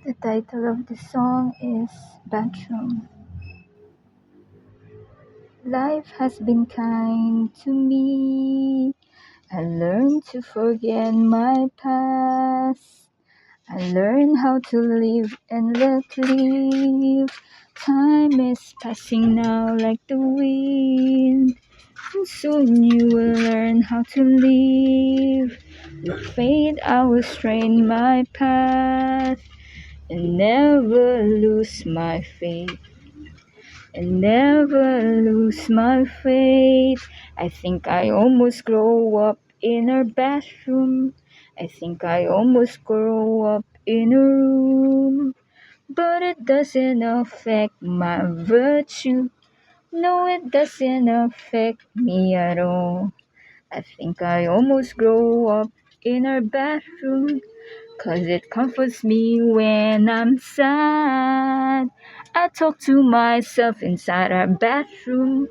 The title of the song is Bathroom. Life has been kind to me. I learned to forget my past. I learned how to live and let live. Time is passing now like the wind. And soon you will learn how to live. With faith I will strain my path. And never lose my faith, and never lose my faith. I think I almost grow up in our bathroom. I think I almost grow up in a room. But it doesn't affect my virtue. No, it doesn't affect me at all. I think I almost grow up in our bathroom. 'Cause it comforts me when I'm sad. I talk to myself inside our bathroom,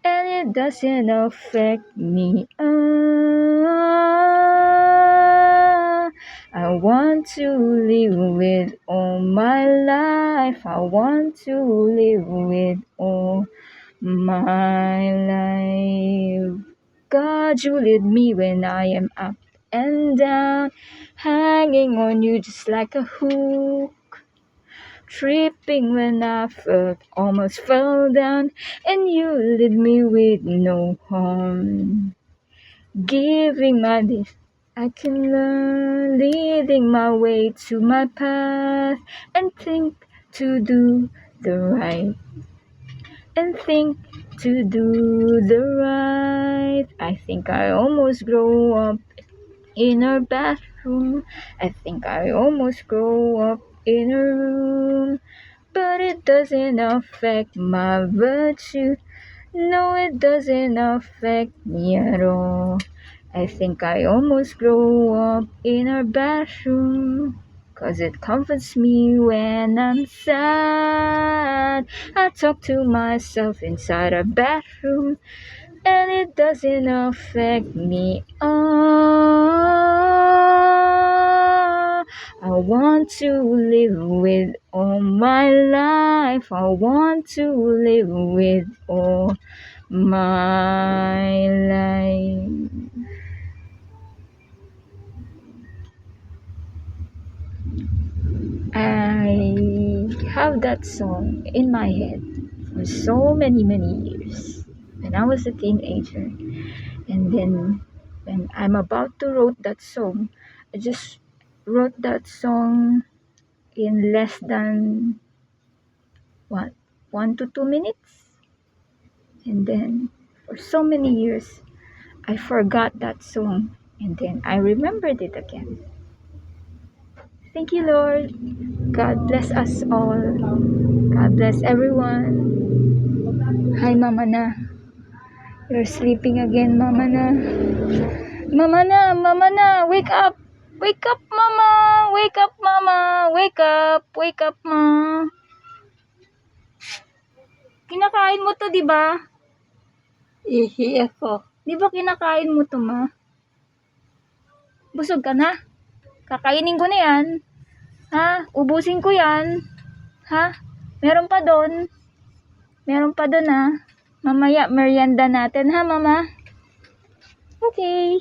and it doesn't affect me. I want to live with all my life. I want to live with all my life. God, you lead me when I am up and down, hanging on you just like a hook, tripping when I almost fell down, and you lead me with no harm, giving my life I can learn, leading my way to my path, and think to do the right, and think to do the right. I think I almost grow up in our bathroom. I think I almost grow up in a room. But it doesn't affect my virtue. No, it doesn't affect me at all. I think I almost grow up in our bathroom. 'Cause it comforts me when I'm sad. I talk to myself inside a bathroom, and it doesn't affect me. I want to live with all my life. I want to live with all my life. I have that song in my head for so many years when I was a teenager. And then when I'm about to write that song, I just wrote that song in less than what 1 to 2 minutes. And then for so many years I forgot that song, and then I remembered it again. Thank you, Lord. God bless us all. God bless everyone. Hi, Mama Na. You're sleeping again, Mama Na. Mama Na, wake up. Wake up, Mama. Wake up, Mama. Wake up. Wake up, Ma. Kinakain mo to, di ba? Ihi ako. Di ba kinakain mo to, Ma? Busog ka na? Kakainin ko na yan. Ha? Ubusin ko yan. Ha? Meron pa doon. Meron pa doon, ha? Mamaya, merienda natin, ha, Mama? Okay.